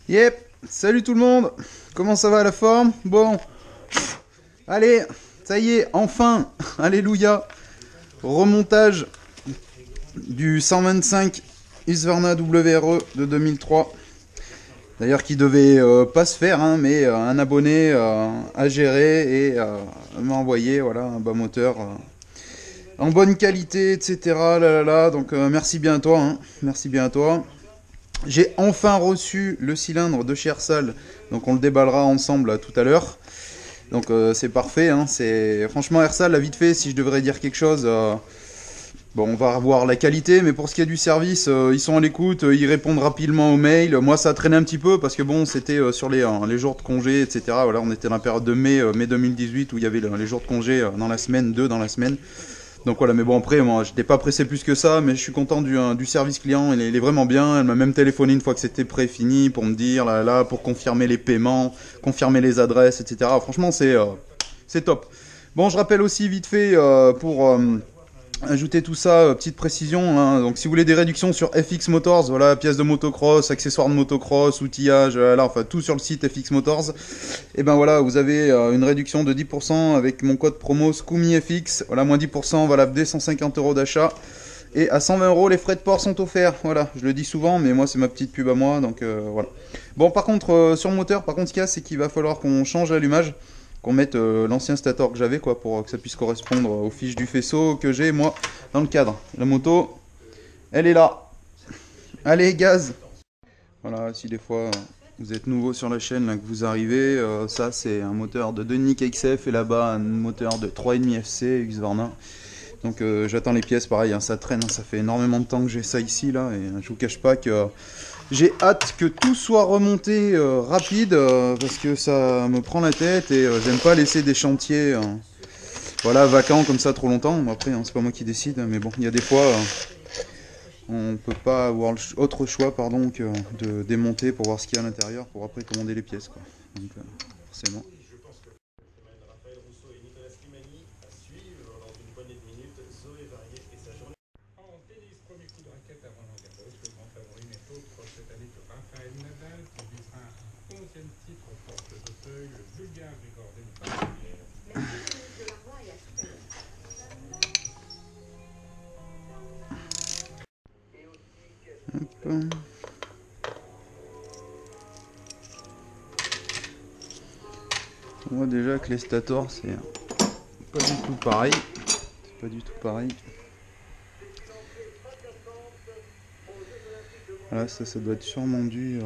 Yep, salut tout le monde, comment ça va la forme? Bon, allez, ça y est, enfin, alléluia, remontage du 125 Husqvarna WRE de 2003. D'ailleurs qui devait pas se faire, hein, mais un abonné a géré et m'a envoyé voilà, un bas moteur en bonne qualité, etc. Là, là, là. Donc merci bien à toi, hein, merci bien à toi. J'ai enfin reçu le cylindre de chez Ersal, donc on le déballera ensemble là, tout à l'heure. Donc c'est parfait, hein, franchement Ersal, là, vite fait, si je devrais dire quelque chose, bon, on va revoir la qualité, mais pour ce qui est du service, ils sont à l'écoute, ils répondent rapidement aux mails. Moi ça a traîné un petit peu parce que bon, c'était sur les jours de congé, etc. Voilà, on était dans la période de mai 2018 où il y avait les jours de congé dans la semaine, 2 dans la semaine. Donc voilà, mais bon après, moi j'étais pas pressé plus que ça, mais je suis content du service client, il est vraiment bien. Elle m'a même téléphoné une fois que c'était prêt, fini, pour me dire, là, pour confirmer les paiements, confirmer les adresses, etc. Franchement c'est top. Bon, je rappelle aussi vite fait, pour ajouter tout ça, petite précision, hein, donc si vous voulez des réductions sur FX Motors, voilà, pièces de motocross, accessoires de motocross, outillage, là, enfin tout sur le site FX Motors, et ben voilà, vous avez une réduction de 10% avec mon code promo SCOOMYFX, voilà, moins 10% valable dès 150 € d'achat, et à 120 € les frais de port sont offerts, voilà, je le dis souvent, mais moi c'est ma petite pub à moi, donc voilà. Bon, par contre, sur le moteur, par contre, ce qu'il y a, c'est qu'il va falloir qu'on change l'allumage, qu'on mette l'ancien stator que j'avais, quoi, pour que ça puisse correspondre aux fiches du faisceau que j'ai moi dans le cadre. La moto, elle est là. Allez, gaz. Voilà, si des fois vous êtes nouveau sur la chaîne, là, que vous arrivez, ça c'est un moteur de Denick XF et là-bas un moteur de 3,5 FC Husqvarna. Donc j'attends les pièces, pareil, hein, ça traîne, hein, ça fait énormément de temps que j'ai ça ici là, et je vous cache pas que j'ai hâte que tout soit remonté rapide, parce que ça me prend la tête et j'aime pas laisser des chantiers voilà, vacants comme ça trop longtemps. Bon, après, hein, c'est pas moi qui décide, mais bon, il y a des fois on peut pas avoir autre choix pardon, que de démonter pour voir ce qu'il y a à l'intérieur pour après commander les pièces, quoi. Donc forcément. Hop. On voit déjà que les stators c'est pas du tout pareil. C'est pas du tout pareil. Voilà, ça doit être sûrement dû,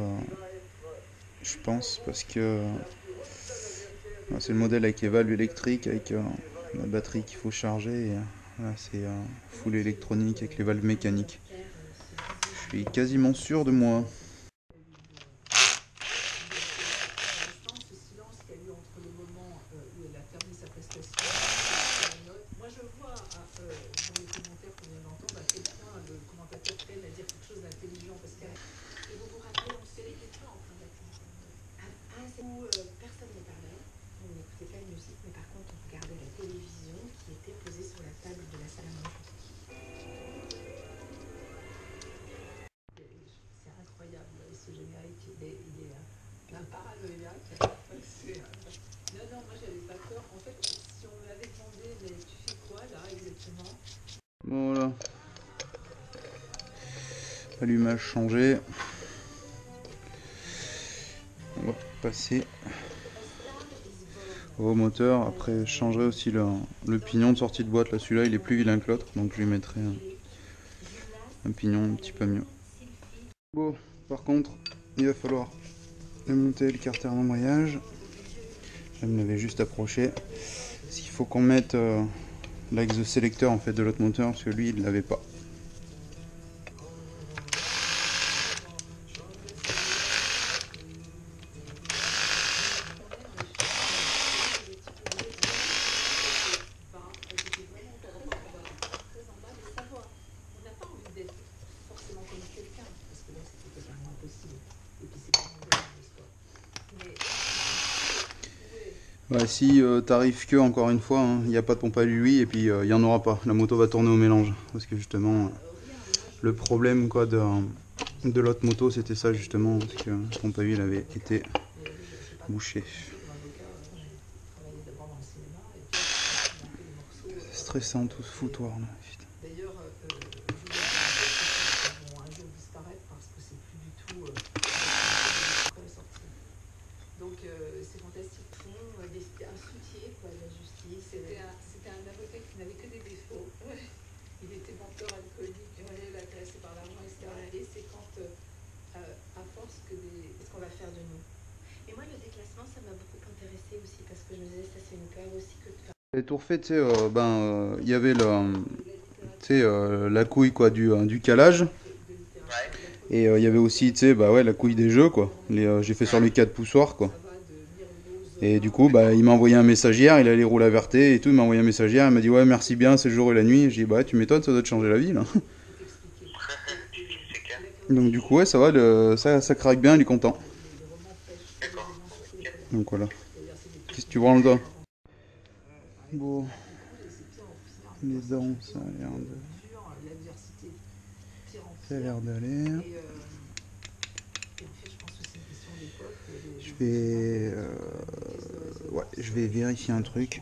je pense, parce que c'est le modèle avec les valves électriques, avec la batterie qu'il faut charger. Et, voilà, c'est full électronique avec les valves mécaniques. Je suis quasiment sûr de moi. Voilà. Allumage changé. On va passer au moteur. Après, je changerai aussi le pignon de sortie de boîte. Là, celui-là, il est plus vilain que l'autre, donc je lui mettrai un pignon un petit peu mieux. Bon, par contre, il va falloir démonter le carter d'embrayage. Je me l'avais juste approché. Parce qu'il faut qu'on mette l'axe de sélecteur en fait de l'autre moteur, parce que lui, il ne l'avait pas. Ouais, si t'arrives que, encore une fois, il n'y a pas de pompe à l'huile et puis il n'y en aura pas. La moto va tourner au mélange. Parce que justement, le problème quoi, de l'autre moto, c'était ça justement. Parce que la pompe à huile avait été bouchée. C'est stressant tout ce foutoir là. D'ailleurs, je voulais dire qu'ils vont un jour disparaître parce que c'est plus du tout après la sortie. Donc c'est fantastique. C'était un soutien quoi, de la justice. C'était un avocat qui n'avait que des défauts. Ouais. Il était menteur alcoolique, intéressé par l'argent, etc. Et c'est quand, à force que qu'est-ce qu'on va faire de nous. Et moi, le déclassement, ça m'a beaucoup intéressé aussi parce que je me disais, ça c'est une peur aussi que de faire. Les tours faits, tu sais, il y avait la couille quoi, du calage. Et il y avait aussi, tu sais, bah ouais, la couille des jeux, quoi. J'ai fait sur les 4 poussoirs, quoi. Et du coup, bah, il m'a envoyé un message hier, il a les roues avertés et tout, il m'a envoyé un message hier, il m'a dit ouais, merci bien, c'est le jour et la nuit. J'ai dit bah, tu m'étonnes, ça doit te changer la vie, là. Donc du coup, ouais, ça va, ça craque bien, il est content. Donc voilà. Qu'est-ce que tu vois là? Bon. Les dents, ça a l'air d'aller. Je vais vérifier un truc.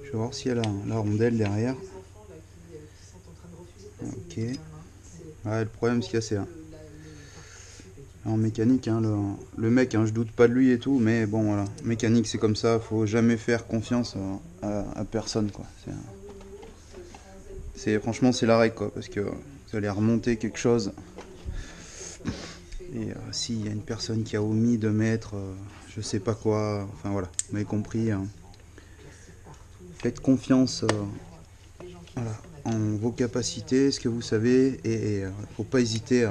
Je vais voir s'il y a la rondelle derrière. Ok. Ouais, le problème c'est qu'il y a c'est en mécanique, hein, le mec, hein, je doute pas de lui et tout, mais bon voilà, mécanique c'est comme ça, faut jamais faire confiance à personne quoi. Franchement c'est la règle quoi, parce que vous allez remonter quelque chose. Et s'il y a une personne qui a omis de mettre je sais pas quoi, enfin voilà, vous m'avez compris. Hein. Faites confiance voilà, en vos capacités, ce que vous savez, et faut pas hésiter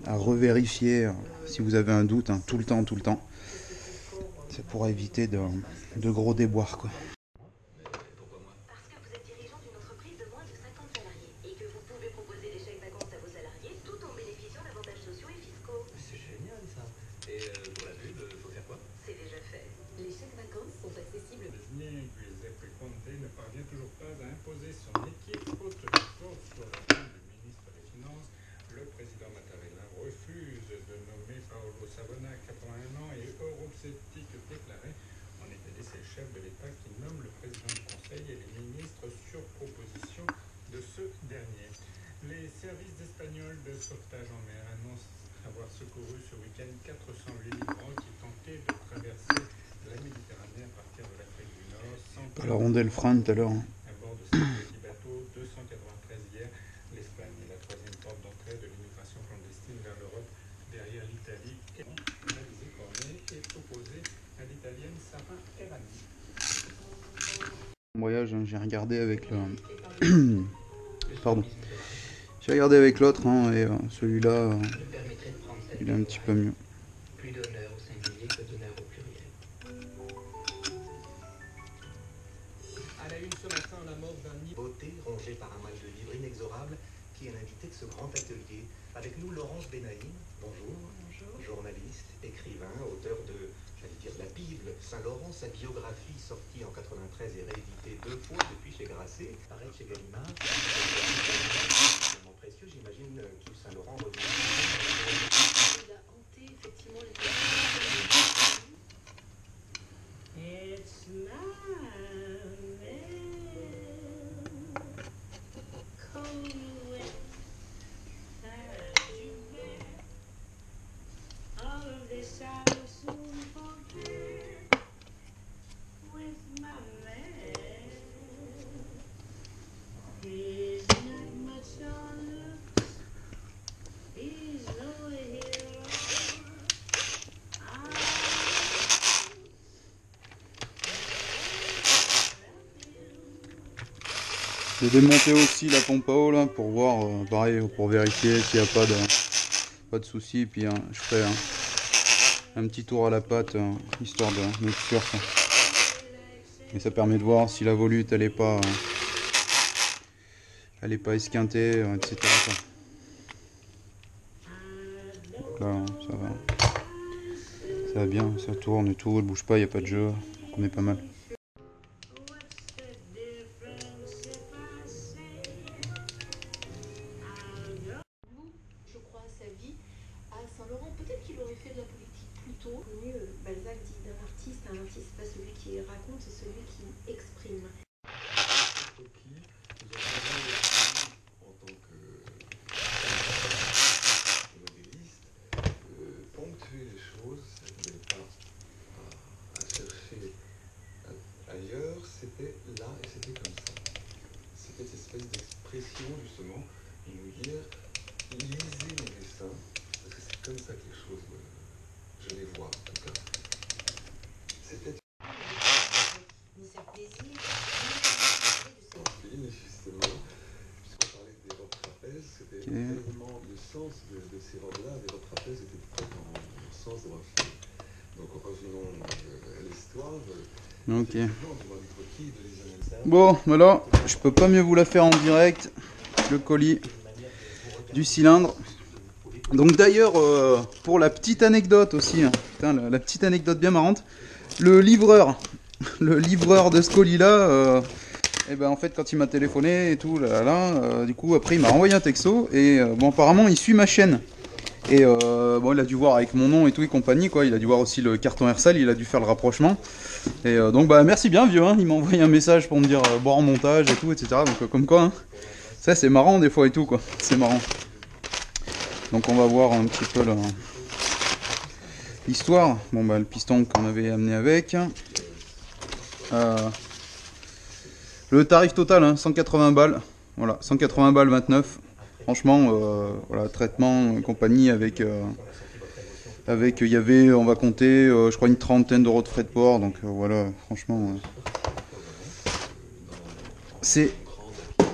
à revérifier si vous avez un doute, hein, tout le temps. Ça pourra éviter de gros déboires quoi. Parce que vous êtes dirigeant d'une entreprise de moins de 50 salariés et que vous pouvez proposer des chèques vacances à vos salariés tout en bénéficiant d'avantages sociaux et fiscaux. C'est génial ça. Et pour la pub, faut faire quoi? C'est déjà fait. Les chèques vacances sont accessibles. Giuseppe Conte ne parvient toujours pas à imposer son équipe faute de force sur la demande du ministre des Finances. Le président Mattarella refuse de nommer Paolo Savona, 81 ans et eurosceptique déclaré. En Italie, c'est le chef de l'État qui nomme le président du Conseil et les ministres sur proposition de ce dernier. Les services espagnols de sauvetage en mer annoncent avoir secouru ce week-end 408 migrants qui tentaient de traverser la Méditerranée à partir de l'Afrique du Nord. Pas la rondelle freine tout à l'heure. À bord de ce petit bateau, 293 hier. L'Espagne est la troisième porte d'entrée de l'immigration clandestine vers l'Europe, derrière l'Italie. Alizé Cornet est opposée à l'italienne Sarah Errani. Voyage, hein, j'ai regardé avec le. Pardon. J'ai regardé avec l'autre, hein, et celui-là, il est un petit peu mieux. Plus d'honneur au singulier que d'honneur au pluriel. À la une ce matin, la mort d'un Beauté rongée par un mal de vivre inexorable qui est l'invité de ce grand atelier. Avec nous Laurence Benaïm, bonjour. Bonjour. Journaliste, écrivain, auteur de, j'allais dire, la Bible, Saint-Laurent, sa biographie sortie en 93 et rééditée 2 fois depuis chez Grasset, pareil chez Gallimard. Vraiment précieux, j'imagine que Saint-Laurent revient. Il a hanté effectivement les It's my cold wet all of this I will soon forget with my man. He's not much on looks, he's no hero. J'ai démonté aussi la pompe à eau là pour voir, pareil, pour vérifier s'il n'y a pas de soucis. Puis je ferai un petit tour à la pâte, histoire d'être sûr. Quoi. Et ça permet de voir si la volute elle est pas esquintée, etc. Quoi. Donc là, ça Ça va bien, ça tourne et tout, elle bouge pas, y a pas de jeu, on est pas mal. Je crois, sa vie à Saint-Laurent. Peut-être qu'il aurait fait de la politique plus tôt. Balzac dit d'un artiste, un artiste, pas celui qui raconte, c'est celui qui exprime. En tant que modéliste, ponctuer les choses, c'était pas à chercher ailleurs, c'était là et c'était comme ça. C'était cette espèce d'expression justement, et nous dire, lisez mes dessins, parce que c'est comme ça que les choses, je les vois en tout cas. C'était Ni faire plaisir, et justement, puisqu'on parlait des robes trapèzes, c'était tellement le sens de ces robes-là, les robes trapèzes étaient faites en sens de reflet. Donc revenons à l'histoire. Ok. Bon, voilà, je peux pas mieux vous la faire en direct, le colis du cylindre. Donc d'ailleurs, pour la petite anecdote aussi, hein, putain, la petite anecdote bien marrante, le livreur de ce colis-là, et ben en fait quand il m'a téléphoné et tout, du coup après il m'a envoyé un texto et bon apparemment il suit ma chaîne. Et bon, il a dû voir avec mon nom et tout et compagnie, quoi. Il a dû voir aussi le carton RSL, il a dû faire le rapprochement. Et donc, bah, merci bien, vieux. Hein. Il m'a envoyé un message pour me dire bon en montage et tout, etc. Donc, comme quoi, hein. Ça, c'est marrant des fois et tout, quoi. C'est marrant. Donc, on va voir un petit peu l'histoire. Bon, bah, le piston qu'on avait amené avec. Le tarif total, hein, 180 balles. Voilà, 180 balles 29. Franchement, voilà, traitement et compagnie avec, il y avait, on va compter, je crois une trentaine d'euros de frais de port, donc voilà, franchement, c'est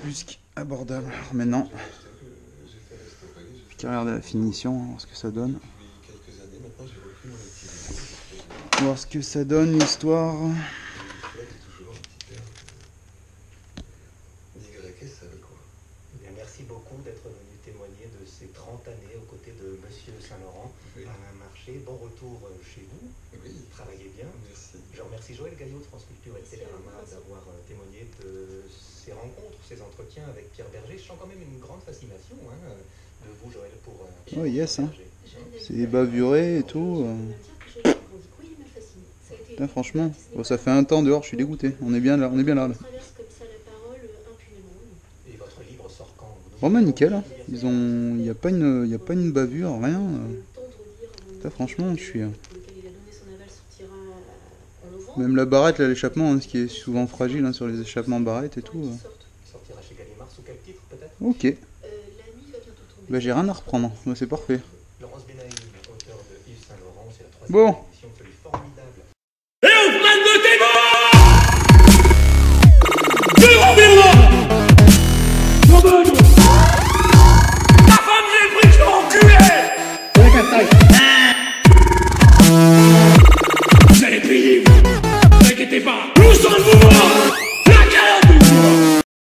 plus qu'abordable. Alors maintenant, je vais regarder la finition, voir ce que ça donne. Voir ce que ça donne, l'histoire. Merci beaucoup d'être venu témoigner de ces 30 années aux côtés de Monsieur Saint-Laurent à un marché. Bon retour chez vous. Oui. Travaillez bien. Merci. Je remercie Joël Gaillot de France Culture et Télérama d'avoir témoigné de ces rencontres, ces entretiens avec Pierre Berger. Je sens quand même une grande fascination de vous, Joël, pour oh yes, hein. C'est bavuré et tout. Putain, franchement, bon, ça fait un temps dehors, je suis dégoûté. On est bien là, là. Bon bah nickel, hein. Il n'y a pas une bavure, rien. Putain, franchement, je suis. Même la barrette, l'échappement, hein, ce qui est souvent fragile hein, sur les échappements barrettes et tout. Ok. Bah j'ai rien à reprendre, bah, c'est parfait. Bon. Et on de tes